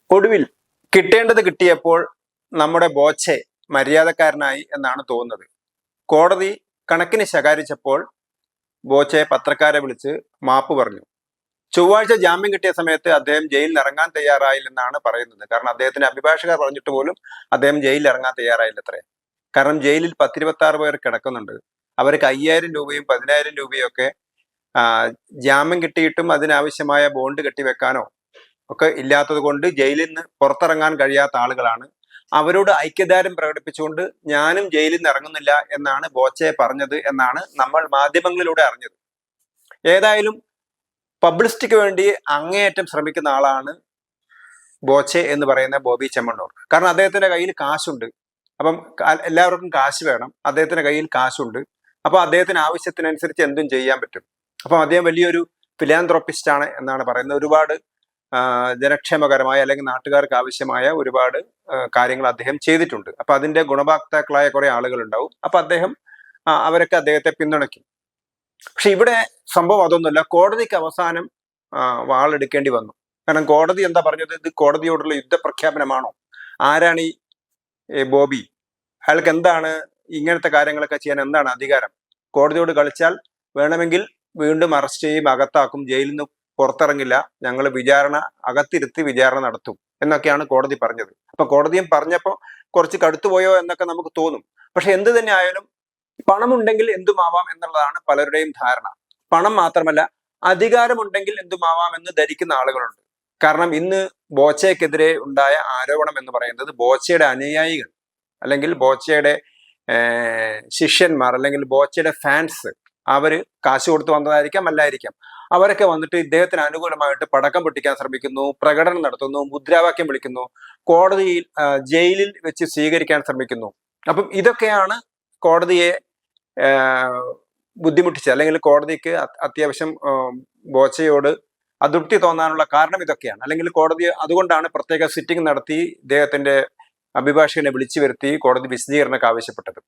ഒടുവിൽ കിട്ടേണ്ടത് കിട്ടിയപ്പോൾ നമ്മുടെ ബോച്ചെ മര്യാദക്കാരനായി എന്നാണ് തോന്നുന്നത്. കോടതി കണക്കിന് ശകാരിച്ചപ്പോൾ ബോച്ചെ പത്രക്കാരെ വിളിച്ച് മാപ്പ് പറഞ്ഞു. ചൊവ്വാഴ്ച ജാമ്യം കിട്ടിയ സമയത്ത് അദ്ദേഹം ജയിലിൽ ഇറങ്ങാൻ തയ്യാറായില്ലെന്നാണ് പറയുന്നത്. കാരണം അദ്ദേഹത്തിന്റെ അഭിഭാഷകർ പറഞ്ഞിട്ട് പോലും അദ്ദേഹം ജയിലിൽ ഇറങ്ങാൻ തയ്യാറായില്ലത്രേ. കാരണം ജയിലിൽ 10-26 പേർ കിടക്കുന്നുണ്ട്. അവർക്ക് 5000 രൂപയും 10000 രൂപയും ഒക്കെ ജാമ്യം കിട്ടിയിട്ടും അതിനാവശ്യമായ ബോണ്ട് കെട്ടിവെക്കാനോ ഒക്കെ ഇല്ലാത്തത് കൊണ്ട് ജയിലിൽ നിന്ന് പുറത്തിറങ്ങാൻ കഴിയാത്ത ആളുകളാണ്. അവരോട് ഐക്യദാർഢ്യം പ്രകടിപ്പിച്ചുകൊണ്ട് ഞാനും ജയിലിൽ നിന്ന് ഇറങ്ങുന്നില്ല എന്നാണ് ബോച്ചെ പറഞ്ഞത് എന്നാണ് നമ്മൾ മാധ്യമങ്ങളിലൂടെ അറിഞ്ഞത്. ഏതായാലും പബ്ലിസിറ്റിക്ക് വേണ്ടി അങ്ങേയറ്റം ശ്രമിക്കുന്ന ആളാണ് ബോച്ചെ എന്ന് പറയുന്ന ബോബി ചെമ്മണ്ണൂർ. കാരണം അദ്ദേഹത്തിന്റെ കയ്യിൽ കാശുണ്ട്. അപ്പം എല്ലാവർക്കും കാശ് വേണം, അദ്ദേഹത്തിന്റെ കയ്യിൽ കാശുണ്ട്. അപ്പൊ അദ്ദേഹത്തിന് ആവശ്യത്തിനനുസരിച്ച് എന്തും ചെയ്യാൻ പറ്റും. അപ്പം അദ്ദേഹം വലിയൊരു ഫിലാന്ത്രോപ്പിസ്റ്റ് ആണ് എന്നാണ് പറയുന്നത്. ഒരുപാട് ജനക്ഷേമകരമായ അല്ലെങ്കിൽ നാട്ടുകാർക്ക് ആവശ്യമായ ഒരുപാട് കാര്യങ്ങൾ അദ്ദേഹം ചെയ്തിട്ടുണ്ട്. അപ്പൊ അതിന്റെ ഗുണഭോക്താക്കളായ കുറെ ആളുകൾ ഉണ്ടാവും. അപ്പൊ അദ്ദേഹം അവരൊക്കെ അദ്ദേഹത്തെ പിന്തുണയ്ക്കും. പക്ഷെ ഇവിടെ സംഭവം അതൊന്നുമല്ല. കോടതിക്ക് അവസാനം വാളെടുക്കേണ്ടി വന്നു. കാരണം കോടതി എന്താ പറഞ്ഞത്? ഇത് കോടതിയോടുള്ള യുദ്ധപ്രഖ്യാപനമാണോ? ആരാണ് ഈ ബോബി? അയാൾക്ക് എന്താണ് ഇങ്ങനത്തെ കാര്യങ്ങളൊക്കെ ചെയ്യാൻ എന്താണ് അധികാരം? കോടതിയോട് കളിച്ചാൽ വേണമെങ്കിൽ വീണ്ടും അറസ്റ്റ് ചെയ്യും, അകത്താക്കും, ജയിലിൽ നിന്ന് പുറത്തിറങ്ങില്ല, ഞങ്ങൾ അകത്തിരുത്തി വിചാരണ നടത്തും എന്നൊക്കെയാണ് കോടതി പറഞ്ഞത്. അപ്പൊ കോടതിയും പറഞ്ഞപ്പോൾ കുറച്ച് കടുത്തുപോയോ എന്നൊക്കെ നമുക്ക് തോന്നും. പക്ഷെ എന്ത് തന്നെ ആയാലും പണമുണ്ടെങ്കിൽ എന്തുമാവാം എന്നുള്ളതാണ് പലരുടെയും ധാരണ. പണം മാത്രമല്ല, അധികാരമുണ്ടെങ്കിൽ എന്തുമാവാം എന്ന് ധരിക്കുന്ന ആളുകളുണ്ട്. കാരണം ഇന്ന് ബോച്ചയ്ക്കെതിരെ ഉണ്ടായ ആരോപണം എന്ന് പറയുന്നത് ബോച്ചയുടെ അനുയായികൾ അല്ലെങ്കിൽ ബോച്ചയുടെ ശിഷ്യന്മാർ അല്ലെങ്കിൽ ബോച്ചയുടെ ഫാൻസ് അവര് കാശ് കൊടുത്ത് വന്നതായിരിക്കാം, അല്ലായിരിക്കാം. അവരൊക്കെ വന്നിട്ട് ഇദ്ദേഹത്തിന് അനുകൂലമായിട്ട് പടക്കം പൊട്ടിക്കാൻ ശ്രമിക്കുന്നു, പ്രകടനം നടത്തുന്നു, മുദ്രാവാക്യം വിളിക്കുന്നു, കോടതിയിൽ ജയിലിൽ വെച്ച് സ്വീകരിക്കാൻ ശ്രമിക്കുന്നു. അപ്പം ഇതൊക്കെയാണ് കോടതിയെ ബുദ്ധിമുട്ടിച്ചത്. അല്ലെങ്കിൽ കോടതിക്ക് അത്യാവശ്യം ബോച്ചയോട് അതൃപ്തി തോന്നാനുള്ള കാരണം ഇതൊക്കെയാണ്. അല്ലെങ്കിൽ കോടതി അതുകൊണ്ടാണ് പ്രത്യേക സിറ്റിംഗ് നടത്തി ഇദ്ദേഹത്തിന്റെ അഭിഭാഷകനെ വിളിച്ചു വരുത്തി കോടതി വിശദീകരണമൊക്കെ ആവശ്യപ്പെട്ടത്.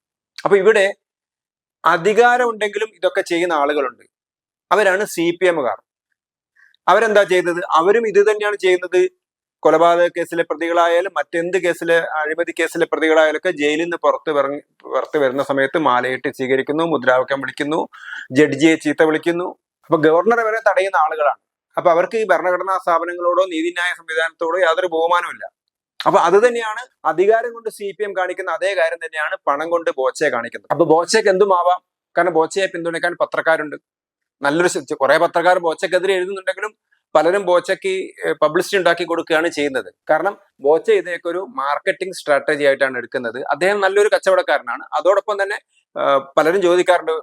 അപ്പൊ ഇവിടെ അധികാരമുണ്ടെങ്കിലും ഇതൊക്കെ ചെയ്യുന്ന ആളുകളുണ്ട്. അവരാണ് CPM-കാർ. അവരെന്താ ചെയ്തത്? അവരും ഇത് തന്നെയാണ് ചെയ്യുന്നത്. കൊലപാതക കേസിലെ പ്രതികളായാലും മറ്റെന്ത് കേസിലെ അഴിമതി കേസിലെ പ്രതികളായാലൊക്കെ ജയിലിൽ നിന്ന് പുറത്ത് വരുന്ന സമയത്ത് മാലയിട്ട് സ്വീകരിക്കുന്നു, മുദ്രാവാക്യം വിളിക്കുന്നു, ജഡ്ജിയെ ചീത്ത വിളിക്കുന്നു. അപ്പൊ ഗവർണറെ വരെ തടയുന്ന ആളുകളാണ്. അപ്പൊ അവർക്ക് ഈ ഭരണഘടനാ സ്ഥാപനങ്ങളോടോ നീതിന്യായ സംവിധാനത്തോടോ യാതൊരു ബഹുമാനവും. അപ്പൊ അത് തന്നെയാണ് അധികാരം കൊണ്ട് CPM കാണിക്കുന്ന അതേ കാര്യം തന്നെയാണ് പണം കൊണ്ട് ബോച്ചയെ കാണിക്കുന്നത്. അപ്പൊ ബോച്ചയ്ക്ക് എന്തുമാവാം. കാരണം ബോച്ചയെ പിന്തുണയ്ക്കാൻ പത്രക്കാരുണ്ട്. നല്ലൊരു കുറെ പത്രക്കാർ ബോച്ചയ്ക്കെതിരെ എഴുതുന്നുണ്ടെങ്കിലും പലരും ബോച്ചയ്ക്ക് പബ്ലിസിറ്റി ഉണ്ടാക്കി കൊടുക്കുകയാണ് ചെയ്യുന്നത്. കാരണം ബോച്ച ഇതൊക്കെ ഒരു മാർക്കറ്റിംഗ് സ്ട്രാറ്റജി ആയിട്ടാണ് എടുക്കുന്നത്. അദ്ദേഹം നല്ലൊരു കച്ചവടക്കാരനാണ്. അതോടൊപ്പം തന്നെ പലരും ചോദിക്കാറുണ്ട്,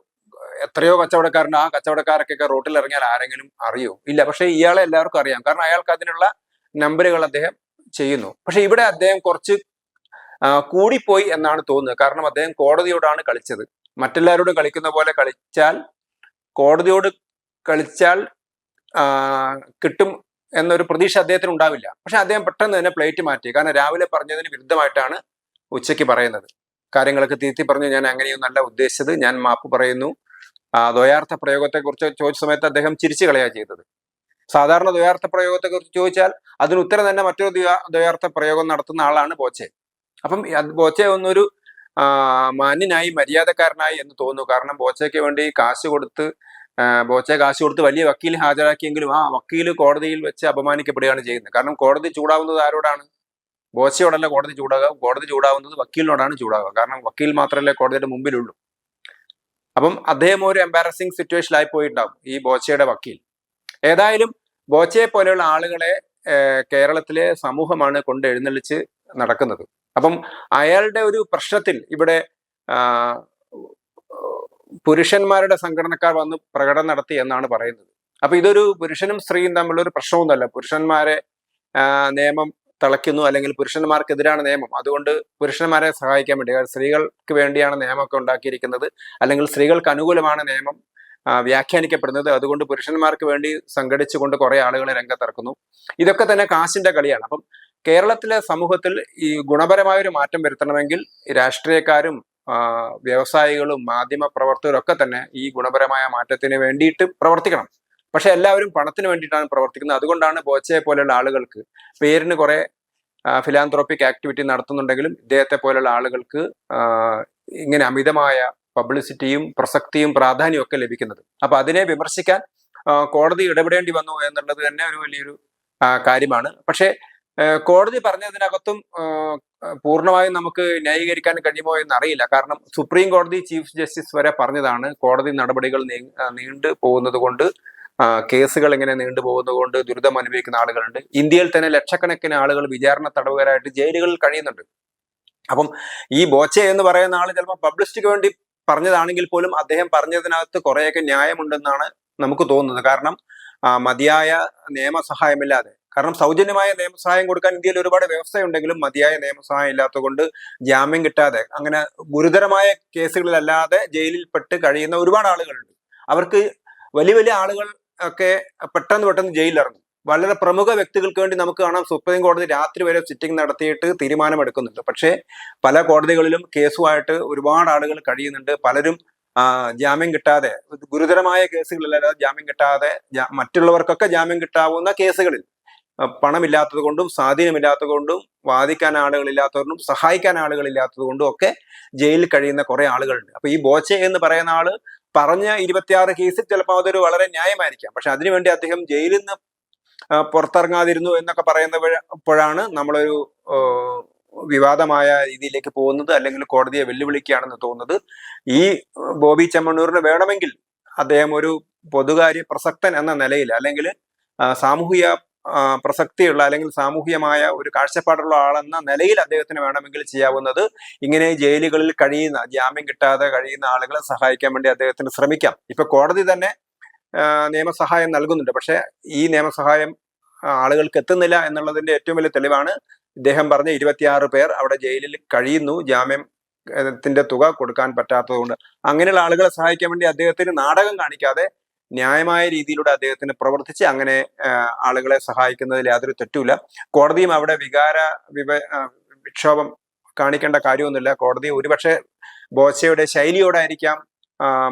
എത്രയോ കച്ചവടക്കാരുണ്ട്, ആ കച്ചവടക്കാരൊക്കെ റോട്ടിൽ ഇറങ്ങിയാൽ ആരെങ്കിലും അറിയോ? ഇല്ല. പക്ഷെ ഇയാളെ എല്ലാവർക്കും അറിയാം. കാരണം അയാൾക്ക് അതിനുള്ള നമ്പറുകൾ അദ്ദേഹം ചെയ്യുന്നു. പക്ഷെ ഇവിടെ അദ്ദേഹം കുറച്ച് കൂടിപ്പോയി എന്നാണ് തോന്നുന്നത്. കാരണം അദ്ദേഹം കോടതിയോടാണ് കളിച്ചത്. മറ്റെല്ലാവരോടും കളിക്കുന്ന പോലെ കോടതിയോട് കളിച്ചാൽ കിട്ടും എന്നൊരു പ്രതീക്ഷ അദ്ദേഹത്തിന് ഉണ്ടാവില്ല. പക്ഷെ അദ്ദേഹം പെട്ടെന്ന് തന്നെ പ്ലേറ്റ് മാറ്റി. കാരണം രാവിലെ പറഞ്ഞതിന് വിരുദ്ധമായിട്ടാണ് ഉച്ചയ്ക്ക് പറയുന്നത്. കാര്യങ്ങളൊക്കെ തിരുത്തി പറഞ്ഞു, ഞാൻ അങ്ങനെയൊന്നല്ല ഉദ്ദേശിച്ചത്, ഞാൻ മാപ്പ് പറയുന്നു. ദ്വയാർത്ഥ പ്രയോഗത്തെക്കുറിച്ച് ചോദിച്ച സമയത്ത് അദ്ദേഹം ചിരിച്ചു കളയാ ചെയ്തത്. സാധാരണ ദ്വയാർത്ഥ പ്രയോഗത്തെക്കുറിച്ച് ചോദിച്ചാൽ അതിന് ഉത്തരം തന്നെ മറ്റൊരു ദ്വയാർത്ഥ പ്രയോഗം നടത്തുന്ന ആളാണ് ബോച്ചെ. അപ്പം ബോച്ചെ ഒന്നൊരു മാന്യനായി മര്യാദക്കാരനായി എന്ന് തോന്നുന്നു. കാരണം ബോച്ചയ്ക്ക് വേണ്ടി ബോച്ചെ കാശ് കൊടുത്ത് വലിയ വക്കീൽ ഹാജരാക്കിയെങ്കിലും ആ വക്കീൽ കോടതിയിൽ വെച്ച് അപമാനിക്കപ്പെടുകയാണ് ചെയ്യുന്നത്. കാരണം കോടതി ചൂടാവുന്നത് ആരോടാണ്? ബോച്ചയോടല്ല കോടതി ചൂടാകുക. കോടതി ചൂടാവുന്നത് വക്കീലിനോടാണ് ചൂടാകുക. കാരണം വക്കീൽ മാത്രമല്ലേ കോടതിയുടെ മുമ്പിലുള്ളൂ. അപ്പം അദ്ദേഹം ഒരു എംബാരസിങ് സിറ്റുവേഷനിലായി പോയിട്ടുണ്ടാവും ഈ ബോച്ചയുടെ വക്കീൽ. ഏതായാലും ബോച്ചയെ പോലെയുള്ള ആളുകളെ കേരളത്തിലെ സമൂഹമാണ് കൊണ്ട് എഴുന്നള്ളിച്ച് നടക്കുന്നത്. അപ്പം അയാളുടെ ഒരു പ്രശ്നത്തിൽ ഇവിടെ പുരുഷന്മാരുടെ സംഘടനക്കാർ വന്ന് പ്രകടനം നടത്തി എന്നാണ് പറയുന്നത്. അപ്പൊ ഇതൊരു പുരുഷനും സ്ത്രീയും തമ്മിലുള്ള ഒരു പ്രശ്നമൊന്നുമല്ല. പുരുഷന്മാരെ നിയമം തളയ്ക്കുന്നു, അല്ലെങ്കിൽ പുരുഷന്മാർക്കെതിരാണ് നിയമം, അതുകൊണ്ട് പുരുഷന്മാരെ സഹായിക്കാൻ വേണ്ടി, സ്ത്രീകൾക്ക് വേണ്ടിയാണ് നിയമമൊക്കെ ഉണ്ടാക്കിയിരിക്കുന്നത്, അല്ലെങ്കിൽ സ്ത്രീകൾക്ക് അനുകൂലമാണ് നിയമം വ്യാഖ്യാനിക്കപ്പെടുന്നത്, അതുകൊണ്ട് പുരുഷന്മാർക്ക് വേണ്ടി സംഘടിച്ചുകൊണ്ട് കുറെ ആളുകളെ രംഗത്തിറക്കുന്നു. ഇതൊക്കെ തന്നെ കാശിന്റെ കളിയാണ്. അപ്പം കേരളത്തിലെ സമൂഹത്തിൽ ഈ ഗുണപരമായ ഒരു മാറ്റം വരുത്തണമെങ്കിൽ രാഷ്ട്രീയക്കാരും വ്യവസായികളും മാധ്യമ പ്രവർത്തകരും ഒക്കെ തന്നെ ഈ ഗുണപരമായ മാറ്റത്തിന് വേണ്ടിയിട്ട് പ്രവർത്തിക്കണം. പക്ഷെ എല്ലാവരും പണത്തിന് വേണ്ടിയിട്ടാണ് പ്രവർത്തിക്കുന്നത്. അതുകൊണ്ടാണ് ബോച്ചയെ പോലെയുള്ള ആളുകൾക്ക് പേരിന് കുറെ ഫിലാന്ത്രോപ്പിക് ആക്ടിവിറ്റി നടത്തുന്നുണ്ടെങ്കിലും ഇദ്ദേഹത്തെ പോലുള്ള ആളുകൾക്ക് ഇങ്ങനെ അമിതമായ പബ്ലിസിറ്റിയും പ്രസക്തിയും പ്രാധാന്യവും ഒക്കെ ലഭിക്കുന്നത്. അപ്പൊ അതിനെ വിമർശിക്കാൻ കോടതി ഇടപെടേണ്ടി വന്നു എന്നുള്ളത് തന്നെ ഒരു വലിയൊരു കാര്യമാണ്. പക്ഷേ കോടതി പറഞ്ഞതിനകത്തും പൂർണ്ണമായും നമുക്ക് ന്യായീകരിക്കാൻ കഴിയുമോ എന്ന് അറിയില്ല. കാരണം സുപ്രീം കോടതി ചീഫ് ജസ്റ്റിസ് വരെ പറഞ്ഞതാണ് കോടതി നടപടികൾ നീണ്ടു പോകുന്നത് കൊണ്ട്, കേസുകൾ ഇങ്ങനെ നീണ്ടുപോകുന്നത് കൊണ്ട് ദുരിതം അനുഭവിക്കുന്ന ആളുകളുണ്ട്. ഇന്ത്യയിൽ തന്നെ ലക്ഷക്കണക്കിന് ആളുകൾ വിചാരണ തടവുകാരായിട്ട് ജയിലുകളിൽ കഴിയുന്നുണ്ട്. അപ്പം ഈ ബോച്ചെ എന്ന് പറയുന്ന ആൾ ചിലപ്പോൾ പബ്ലിസിറ്റിക്ക് വേണ്ടി പറഞ്ഞതാണെങ്കിൽ പോലും അദ്ദേഹം പറഞ്ഞതിനകത്ത് കുറേയൊക്കെ ന്യായമുണ്ടെന്നാണ് നമുക്ക് തോന്നുന്നത്. കാരണം മതിയായ നിയമസഹായമില്ലാതെ, കാരണം സൗജന്യമായ നിയമസഹായം കൊടുക്കാൻ ഇന്ത്യയിൽ ഒരുപാട് വ്യവസ്ഥയുണ്ടെങ്കിലും മതിയായ നിയമസഹായം ഇല്ലാത്തത് കൊണ്ട് ജാമ്യം കിട്ടാതെ അങ്ങനെ ഗുരുതരമായ കേസുകളിലല്ലാതെ ജയിലിൽപ്പെട്ട് കഴിയുന്ന ഒരുപാട് ആളുകളുണ്ട്. അവർക്ക് വലിയ വലിയ ആളുകൾ ഒക്കെ പെട്ടെന്ന് ജയിലിലിറങ്ങും. വളരെ പ്രമുഖ വ്യക്തികൾക്ക് വേണ്ടി നമുക്ക് കാണാം സുപ്രീം കോടതി രാത്രി വരെ സിറ്റിംഗ് നടത്തിയിട്ട് തീരുമാനമെടുക്കുന്നുണ്ട്. പക്ഷേ പല കോടതികളിലും കേസുമായിട്ട് ഒരുപാട് ആളുകൾ കഴിയുന്നുണ്ട്. പലരും ജാമ്യം കിട്ടാതെ, ഗുരുതരമായ കേസുകളിലല്ലാതെ ജാമ്യം കിട്ടാതെ, മറ്റുള്ളവർക്കൊക്കെ ജാമ്യം കിട്ടാവുന്ന കേസുകളിൽ പണമില്ലാത്തത് കൊണ്ടും സ്വാധീനമില്ലാത്തത് കൊണ്ടും വാദിക്കാൻ ആളുകളില്ലാത്തതുകൊണ്ടും സഹായിക്കാൻ ആളുകളില്ലാത്തത് കൊണ്ടും ഒക്കെ ജയിലിൽ കഴിയുന്ന കുറെ ആളുകളുണ്ട്. അപ്പൊ ഈ ബോച്ചെ എന്ന് പറയുന്ന ആള് പറഞ്ഞ 26 കേസിൽ ചിലപ്പോൾ അതൊരു വളരെ ന്യായമായിരിക്കാം. പക്ഷെ അതിനുവേണ്ടി അദ്ദേഹം ജയിലിൽ നിന്ന് പുറത്തിറങ്ങാതിരുന്നു എന്നൊക്കെ പറയുമ്പോഴാണ് നമ്മളൊരു വിവാദമായ രീതിയിലേക്ക് പോകുന്നത്, അല്ലെങ്കിൽ കോടതിയെ വെല്ലുവിളിക്കുകയാണെന്ന് തോന്നുന്നത്. ഈ ബോബി ചെമ്മണ്ണൂരിന് വേണമെങ്കിൽ അദ്ദേഹം ഒരു പൊതുകാര്യ പ്രസക്തൻ എന്ന നിലയിൽ, അല്ലെങ്കിൽ സാമൂഹിക പ്രസക്തിയുള്ള അല്ലെങ്കിൽ സാമൂഹികമായ ഒരു കാഴ്ചപ്പാടുള്ള ആളെന്ന നിലയിൽ അദ്ദേഹത്തിന് വേണമെങ്കിൽ ചെയ്യാവുന്നത് ഇങ്ങനെ ജയിലുകളിൽ കഴിയുന്ന, ജാമ്യം കിട്ടാതെ കഴിയുന്ന ആളുകളെ സഹായിക്കാൻ വേണ്ടി അദ്ദേഹത്തിന് ശ്രമിക്കാം. ഇപ്പൊ കോടതി തന്നെ നിയമസഹായം നൽകുന്നുണ്ട്. പക്ഷെ ഈ നിയമസഹായം ആളുകൾക്ക് എത്തുന്നില്ല എന്നുള്ളതിന്റെ ഏറ്റവും വലിയ തെളിവാണ് ഇദ്ദേഹം പറഞ്ഞ 26 പേർ അവിടെ ജയിലിൽ കഴിയുന്നു, ജാമ്യത്തിന്റെ തുക കൊടുക്കാൻ പറ്റാത്തത് കൊണ്ട്. അങ്ങനെയുള്ള ആളുകളെ സഹായിക്കാൻ വേണ്ടി അദ്ദേഹത്തിന് നാടകം കാണിക്കാതെ ന്യായമായ രീതിയിലൂടെ അദ്ദേഹത്തിന് പ്രവർത്തിച്ച് അങ്ങനെ ആളുകളെ സഹായിക്കുന്നതിൽ യാതൊരു തെറ്റുമില്ല. കോടതിയും അവിടെ വിക്ഷോഭം കാണിക്കേണ്ട കാര്യമൊന്നുമില്ല. കോടതി ഒരുപക്ഷെ ബോച്ചയുടെ ശൈലിയോടായിരിക്കാം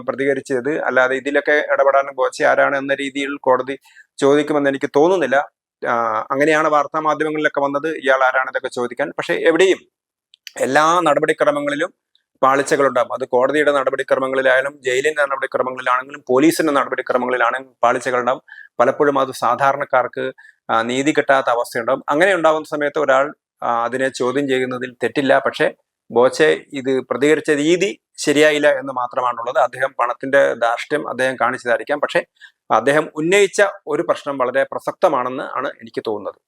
പ്രതികരിച്ചത്, അല്ലാതെ ഇതിലൊക്കെ ഇടപെടാൻ ബോച്ചെ ആരാണ് എന്ന രീതിയിൽ കോടതി ചോദിക്കുമെന്ന് എനിക്ക് തോന്നുന്നില്ല. അങ്ങനെയാണ് വാർത്താ മാധ്യമങ്ങളിലൊക്കെ വന്നത്, ഇയാൾ ആരാണ് ഇതൊക്കെ ചോദിക്കാൻ. പക്ഷെ എവിടെയും എല്ലാ നടപടിക്രമങ്ങളിലും പാളിച്ചകളുണ്ടാകും. അത് കോടതിയുടെ നടപടിക്രമങ്ങളിലായാലും ജയിലിന്റെ നടപടിക്രമങ്ങളിലാണെങ്കിലും പോലീസിന്റെ നടപടിക്രമങ്ങളിലാണെങ്കിലും പാളിച്ചകളുണ്ടാവും. പലപ്പോഴും അത് സാധാരണക്കാർക്ക് നീതി കിട്ടാത്ത അവസ്ഥയുണ്ടാവും. അങ്ങനെ ഉണ്ടാകുന്ന സമയത്ത് ഒരാൾ അതിനെ ചോദ്യം ചെയ്യുന്നതിൽ തെറ്റില്ല. പക്ഷെ ബോച്ചെ ഇത് പ്രതികരിച്ച രീതി ശരിയായില്ല എന്ന് മാത്രമാണുള്ളത്. അദ്ദേഹം പണത്തിന്റെ ധാർഷ്ട്യം അദ്ദേഹം കാണിച്ചതായിരിക്കാം. പക്ഷെ അദ്ദേഹം ഉന്നയിച്ച ഒരു പ്രശ്നം വളരെ പ്രസക്തമാണെന്ന് ആണ് എനിക്ക് തോന്നുന്നത്.